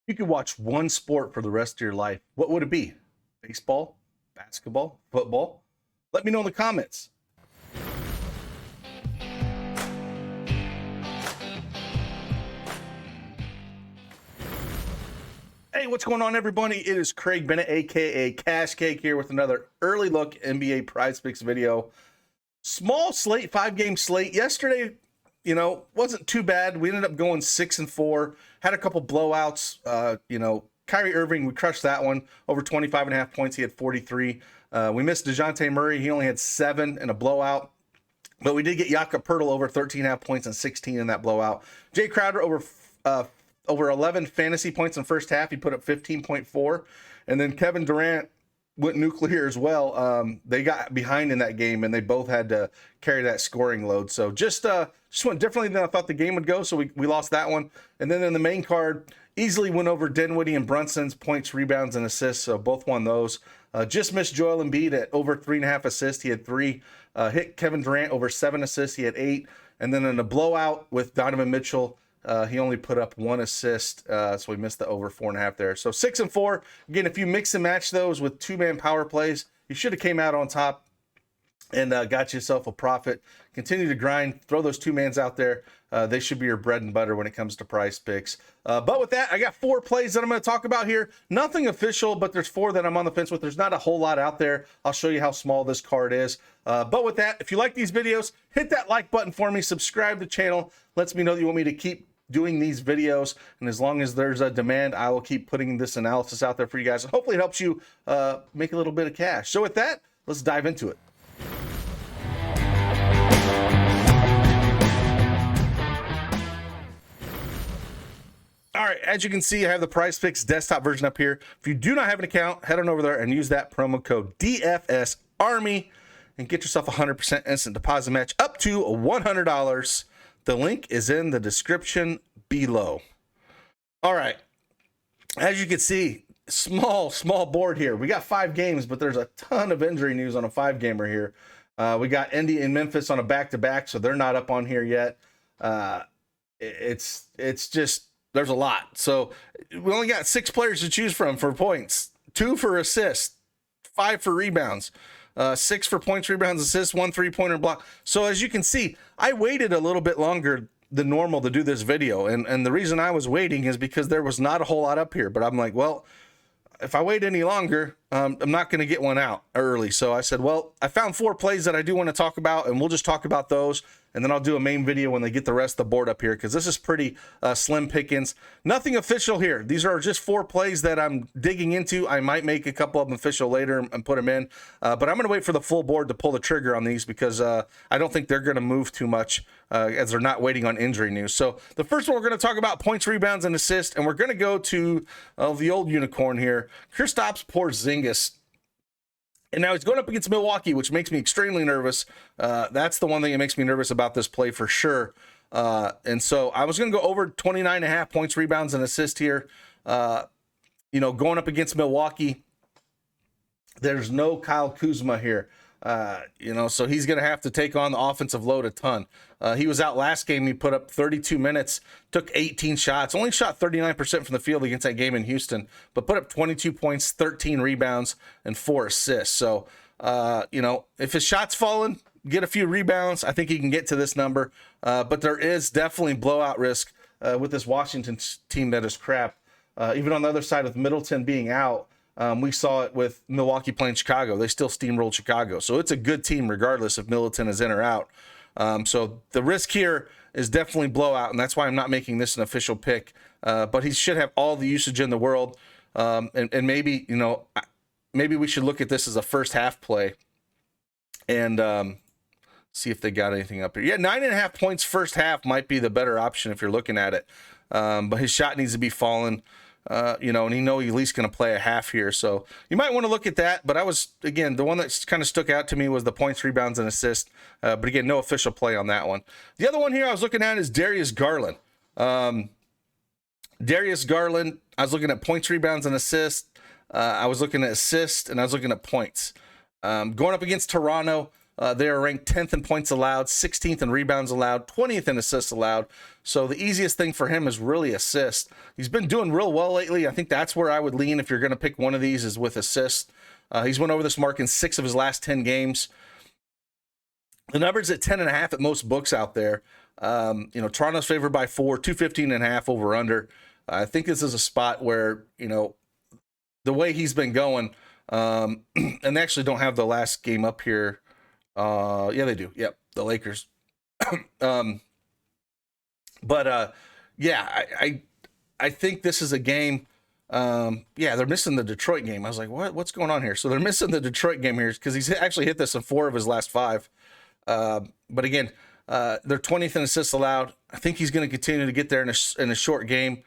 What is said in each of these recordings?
You could watch one sport for the rest of your life. What would it be? Baseball, basketball, football? Let me know in the comments. Hey, what's going on, everybody? It is Craig Bennett, aka Cash Cake, here with another early look NBA Prizepicks video. Small slate, 5-game slate. Yesterday, wasn't too bad. We ended up going 6-4. Had a couple blowouts. Kyrie Irving, we crushed that one. Over 25.5 points. He had 43. We missed DeJounte Murray. He only had 7 in a blowout. But we did get Jakob Poeltl over 13.5 points and 16 in that blowout. Jay Crowder over 11 fantasy points in the first half. He put up 15.4. And then Kevin Durant went nuclear as well. They got behind in that game, and they both had to carry that scoring load. So just went differently than I thought the game would go, so we lost that one. And then in the main card, easily went over Dinwiddie and Brunson's points, rebounds, and assists, so both won those. Just missed Joel Embiid at over 3.5 assists. He had 3. Hit Kevin Durant over 7 assists. He had 8. And then in a blowout with Donovan Mitchell, he only put up 1 assist, so we missed the over 4.5 there. So 6-4. Again, if you mix and match those with 2-man power plays, you should have came out on top and got yourself a profit. Continue to grind. Throw those 2-mans out there. They should be your bread and butter when it comes to prize picks. But with that, I got 4 plays that I'm going to talk about here. Nothing official, but there's 4 that I'm on the fence with. There's not a whole lot out there. I'll show you how small this card is. But with that, if you like these videos, hit that like button for me. Subscribe to the channel. Lets me know that you want me to keep doing these videos, and as long as there's a demand, I will keep putting this analysis out there for you guys, and hopefully it helps you make a little bit of cash. So with that, let's dive into it. All right, as you can see, I have the Prizepicks desktop version up here. If you do not have an account, head on over there and use that promo code DFSArmy and get yourself a 100% instant deposit match up to $100. The link is in the description below. All right. As you can see, small board here. We got 5 games, but there's a ton of injury news on a 5-gamer here. We got Indy and Memphis on a back-to-back, so they're not up on here yet. It's just, there's a lot. So we only got 6 players to choose from for points, 2 for assists, 5 for rebounds. 6 for points, rebounds, assists, 1 3-pointer block. So as you can see, I waited a little bit longer than normal to do this video. And the reason I was waiting is because there was not a whole lot up here. But I'm like, well, if I wait any longer, I'm not going to get one out early. So I said, well, I found 4 plays that I do want to talk about, and we'll just talk about those. And then I'll do a main video when they get the rest of the board up here, because this is pretty slim pickings. Nothing official here. These are just 4 plays that I'm digging into. I might make a couple of them official later and put them in. But I'm going to wait for the full board to pull the trigger on these, because I don't think they're going to move too much as they're not waiting on injury news. So the first one, we're going to talk about points, rebounds, and assists. And we're going to go to the old unicorn here, Kristaps Porzingis. And now he's going up against Milwaukee, which makes me extremely nervous. That's the one thing that makes me nervous about this play for sure. And so I was going to go over 29.5 points, rebounds, and assists here. Going up against Milwaukee, there's no Kyle Kuzma here. So he's going to have to take on the offensive load a ton. He was out last game. He put up 32 minutes, took 18 shots, only shot 39% from the field against that game in Houston, but put up 22 points, 13 rebounds, and 4 assists. So, if his shot's falling, get a few rebounds, I think he can get to this number. But there is definitely blowout risk with this Washington team that is crap. Even on the other side with Middleton being out, we saw it with Milwaukee playing Chicago. They still steamrolled Chicago. So it's a good team regardless if Middleton is in or out. So the risk here is definitely blowout, and that's why I'm not making this an official pick. But he should have all the usage in the world. And maybe, maybe we should look at this as a first half play and see if they got anything up here. Yeah, 9.5 points first half might be the better option if you're looking at it. But his shot needs to be falling. And he's at least going to play a half here. So you might want to look at that. But the one that kind of stuck out to me was the points, rebounds, and assists. But again, no official play on that one. The other one here I was looking at is Darius Garland. Darius Garland, I was looking at points, rebounds, and assists. I was looking at assists, and I was looking at points. Going up against Toronto, They are ranked 10th in points allowed, 16th in rebounds allowed, 20th in assists allowed. So the easiest thing for him is really assist. He's been doing real well lately. I think that's where I would lean if you're going to pick one of these, is with assists. He's went over this mark in 6 of his last 10 games. The number's at 10.5 at most books out there. Toronto's favored by 4, 215.5 over under. I think this is a spot where, the way he's been going, and they actually don't have the last game up here. Yeah, they do. Yep, the Lakers. I think this is a game. They're missing the Detroit game. I was like, what's going on here? So they're missing the Detroit game here because he's actually hit this in 4 of his last 5. But again, they're 20th in assists allowed. I think he's going to continue to get there in a short game.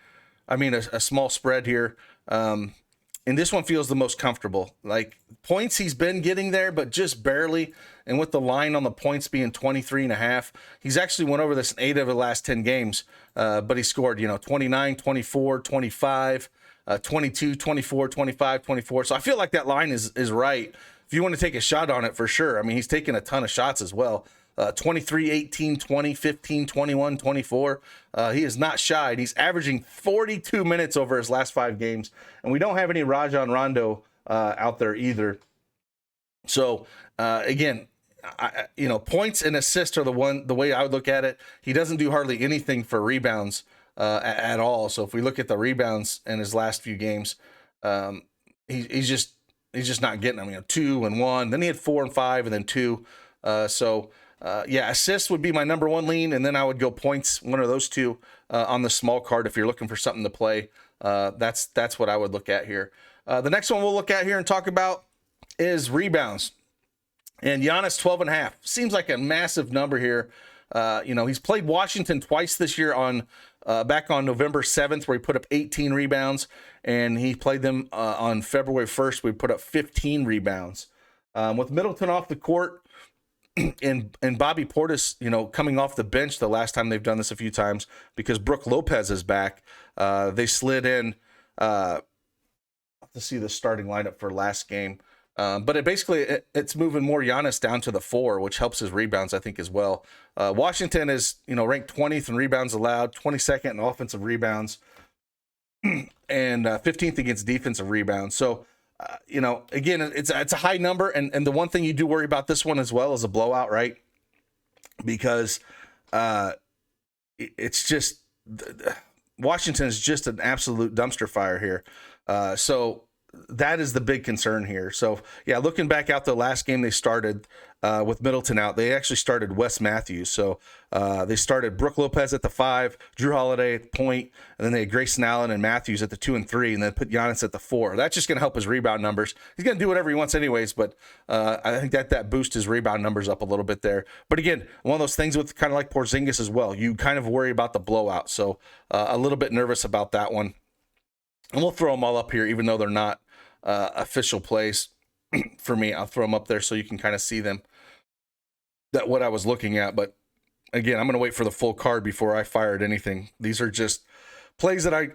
I mean, a small spread here. And this one feels the most comfortable. Like, points he's been getting there, but just barely. And with the line on the points being 23.5, he's actually went over this in 8 of the last 10 games. But he scored, 29, 24, 25, 22, 24, 25, 24. So I feel like that line is right. If you want to take a shot on it, for sure. I mean, he's taking a ton of shots as well. 23, 18, 20, 15, 21, 24. He is not shy. He's averaging 42 minutes over his last 5 games. And we don't have any Rajon Rondo out there either. So, again, points and assists are the way I would look at it. He doesn't do hardly anything for rebounds at all. So if we look at the rebounds in his last few games, he's just not getting them. 2 and 1. Then he had 4 and 5, and then 2. Assists would be my number 1 lean, and then I would go points, one of those 2 on the small card if you're looking for something to play. That's what I would look at here. The next one we'll look at here and talk about is rebounds. And Giannis 12.5 seems like a massive number here. He's played Washington twice this year back on November 7th, where he put up 18 rebounds, and he played them on February 1st, where he put up 15 rebounds. With Middleton off the court, and Bobby Portis, coming off the bench the last time they've done this a few times because Brook Lopez is back. They slid in. I'll have to see the starting lineup for last game. But it's moving more Giannis down to the 4, which helps his rebounds, I think, as well. Washington is, ranked 20th in rebounds allowed, 22nd in offensive rebounds, and 15th against defensive rebounds. So, again, it's a high number. And the one thing you do worry about this one as well is a blowout, right? Because it's just Washington is just an absolute dumpster fire here. So that is the big concern here. So, yeah, looking back out the last game they started with Middleton out, they actually started Wes Matthews. So they started Brook Lopez at the 5, Drew Holiday at the point, and then they had Grayson Allen and Matthews at the 2 and 3, and then put Giannis at the 4. That's just going to help his rebound numbers. He's going to do whatever he wants anyways, but I think that boosts his rebound numbers up a little bit there. But again, one of those things with kind of like Porzingis as well. You kind of worry about the blowout. So a little bit nervous about that one. And we'll throw them all up here, even though they're not official plays for me. I'll throw them up there so you can kind of see them. That what I was looking at. But again, I'm going to wait for the full card before I fire at anything. These are just plays that I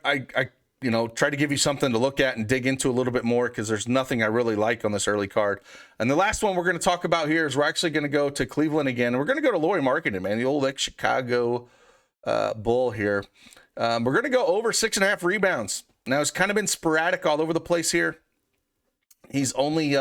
try to give you something to look at and dig into a little bit more, because there's nothing I really like on this early card. And the last one we're going to talk about here is we're actually going to go to Cleveland again. And we're going to go to Lauri Markkanen, man, the old ex-Chicago Bull here. We're going to go over 6.5 rebounds. Now, it's kind of been sporadic all over the place here. He's only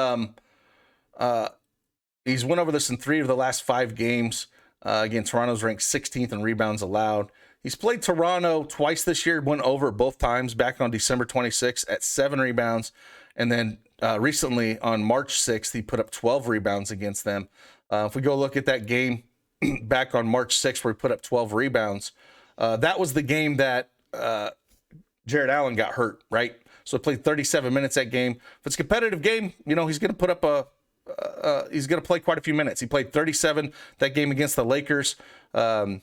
he's went over this in 3 of the last 5 games. Again, Toronto's ranked 16th in rebounds allowed. He's played Toronto twice this year, went over both times back on December 26th at 7 rebounds. And then recently on March 6th, he put up 12 rebounds against them. If we go look at that game back on March 6th where he put up 12 rebounds, that was the game that Jared Allen got hurt, right? So he played 37 minutes that game. If it's a competitive game, he's going to put up he's going to play quite a few minutes. He played 37 that game against the Lakers. For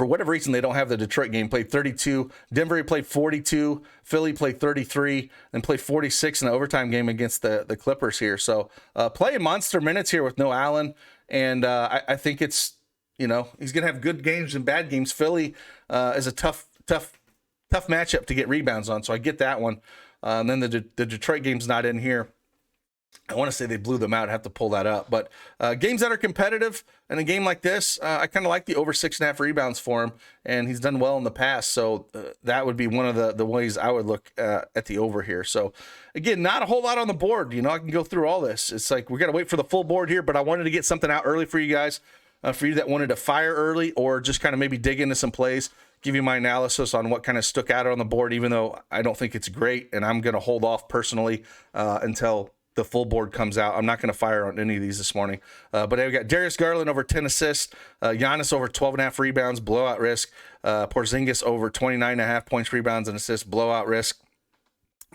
whatever reason, they don't have the Detroit game. Played 32. Denver, he played 42. Philly played 33. Then played 46 in the overtime game against the Clippers here. So playing monster minutes here with no Allen. And I think it's, he's going to have good games and bad games. Philly is a tough matchup to get rebounds on. So I get that one. And then the Detroit game's not in here. I want to say they blew them out. I have to pull that up. But games that are competitive, and a game like this, I kind of like the over 6.5 rebounds for him, and he's done well in the past. So that would be one of the ways I would look at the over here. So again, not a whole lot on the board. You know, I can go through all this. It's like we got to wait for the full board here, but I wanted to get something out early for you guys, for you that wanted to fire early or just kind of maybe dig into some plays, give you my analysis on what kind of stuck out on the board, even though I don't think it's great, and I'm going to hold off personally until the full board comes out. I'm not going to fire on any of these this morning. But I've got Darius Garland over 10 assists, Giannis over 12.5 rebounds, blowout risk, Porzingis over 29.5 points, rebounds, and assists, blowout risk,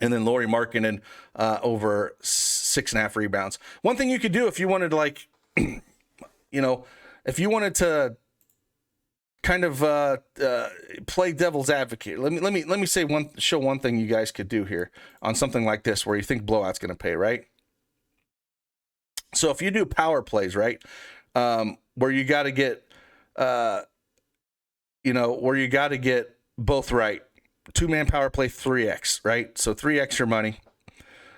and then Lauri Markkanen over 6.5 rebounds. One thing you could do if you wanted to, like, you know, if you wanted to kind of play devil's advocate. Let me show one thing you guys could do here on something like this where you think blowout's going to pay, right? So if you do power plays, right, where you got to get, where you got to get both right, 2-man power play 3x, right? So 3x your money.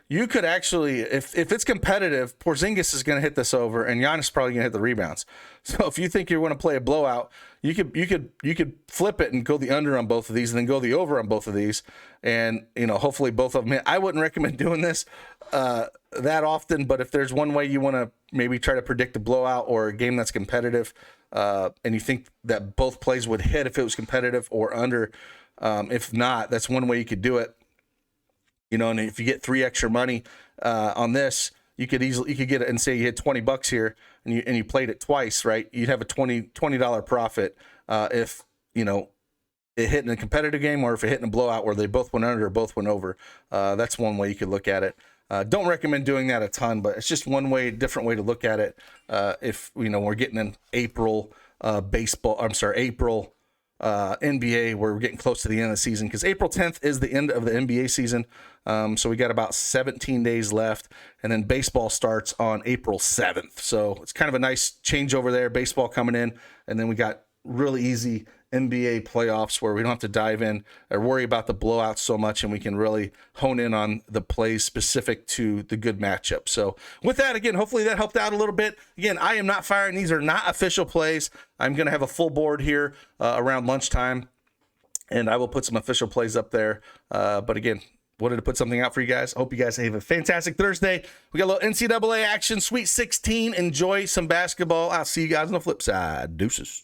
You could actually, if it's competitive, Porzingis is going to hit this over, and Giannis is probably going to hit the rebounds. So if you think you want to play a blowout, you could flip it and go the under on both of these, and then go the over on both of these, and hopefully both of them. I wouldn't recommend doing this that often, but if there's one way you want to maybe try to predict a blowout or a game that's competitive, and you think that both plays would hit if it was competitive or under, if not, that's one way you could do it. And if you get 3 extra money on this, you could get it and say you hit $20 here and you played it twice, right? You'd have a $20 profit if it hit in a competitive game, or if it hit in a blowout where they both went under or both went over. That's one way you could look at it. Don't recommend doing that a ton, but it's just one way, different way to look at it. If we're getting in April April NBA, where we're getting close to the end of the season, because April 10th is the end of the NBA season. So we got about 17 days left, and then baseball starts on April 7th. So it's kind of a nice changeover there, baseball coming in, and then we got really easy NBA playoffs where we don't have to dive in or worry about the blowouts so much, and we can really hone in on the plays specific to the good matchup. So with that, again, hopefully that helped out a little bit. Again, I am not firing. These are not official plays. I'm going to have a full board here around lunchtime, and I will put some official plays up there. But again, wanted to put something out for you guys. Hope you guys have a fantastic Thursday. We got a little NCAA action, Sweet 16. Enjoy some basketball. I'll see you guys on the flip side. Deuces.